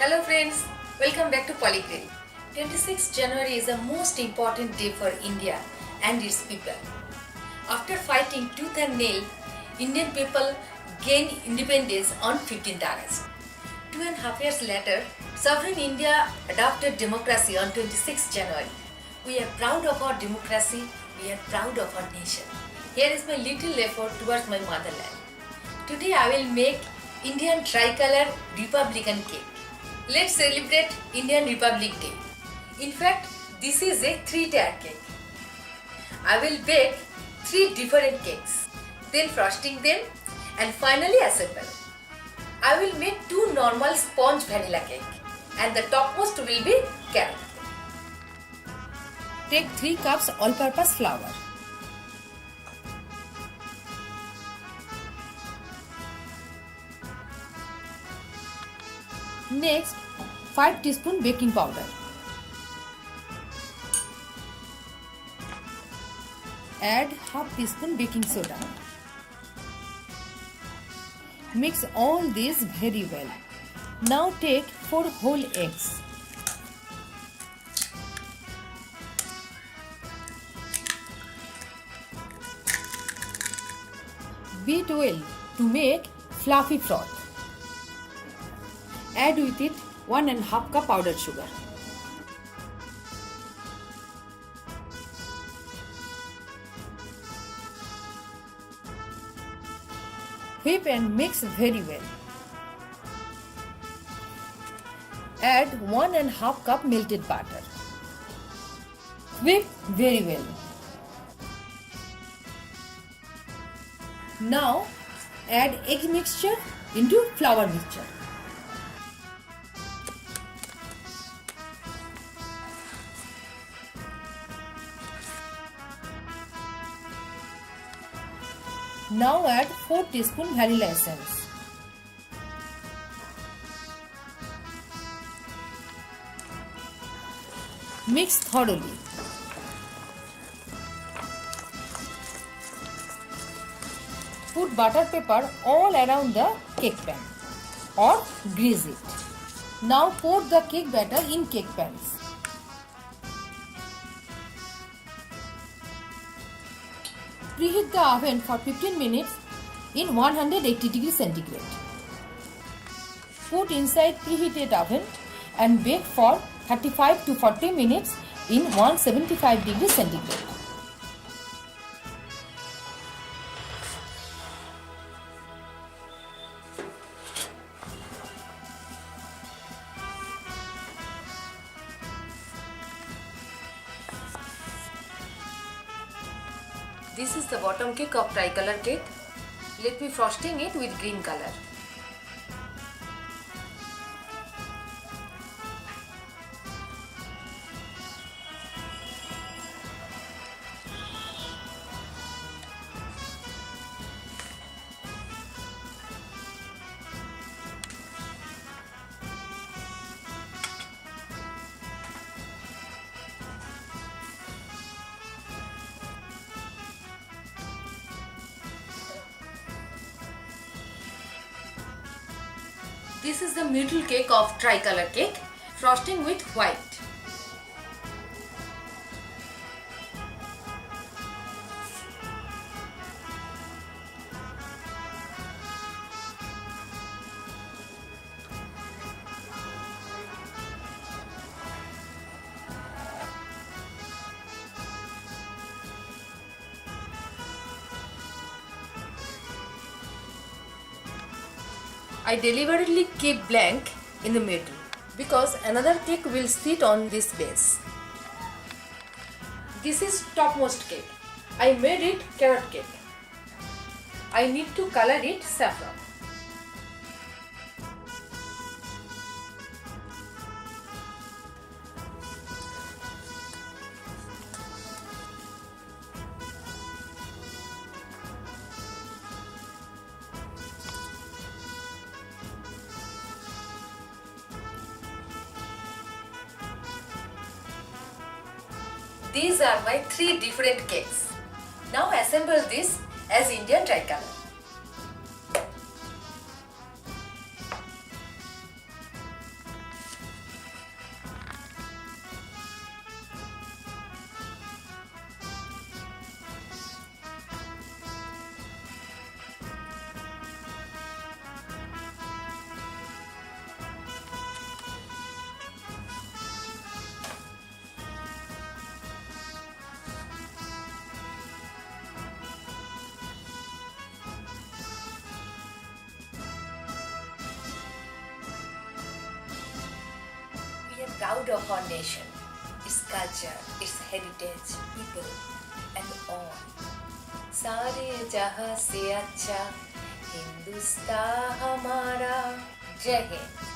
Hello friends, welcome back to PoliGrill. 26th January is the most important day for India and its people. After fighting tooth and nail, Indian people gained independence on 15th August. 2.5 years later, sovereign India adopted democracy on 26th January. We are proud of our democracy, we are proud of our nation. Here is my little effort towards my motherland. Today I will make Indian Tricolor Republican Cake. Let's celebrate Indian Republic Day. In fact, this is a 3-tier cake. I will bake 3 different cakes, then frosting them and finally assemble. I will make 2 normal sponge vanilla cake and the topmost will be carrot. Take 3 cups all-purpose flour. Next, 5 teaspoon baking powder. Add half teaspoon baking soda. Mix all this very well. Now take 4 whole eggs. Beat well to make fluffy froth. Add with it 1.5 cup powdered sugar. Whip and mix very well. Add 1.5 cup melted butter. Whip very well. Now add egg mixture into flour mixture. Now add 4 teaspoon vanilla essence. Mix thoroughly. Put butter paper all around the cake pan or grease it. Now pour the cake batter in cake pans. Preheat the oven for 15 minutes in 180 degrees centigrade. Put inside preheated oven and bake for 35 to 40 minutes in 175 degrees centigrade. This is the bottom cake of tricolor cake. Let me frosting it with green color. This is the middle cake of tricolor cake, frosting with white. I deliberately keep blank in the middle because another cake will sit on this base. This is topmost cake. I made it carrot cake. I need to color it saffron. These are my 3 different cakes. Now assemble this as Indian tricolor. proud of our nation, its culture, its heritage, people, and all. सारे जहां से अच्छा हिंदुस्तान हमारा. जय हिंद.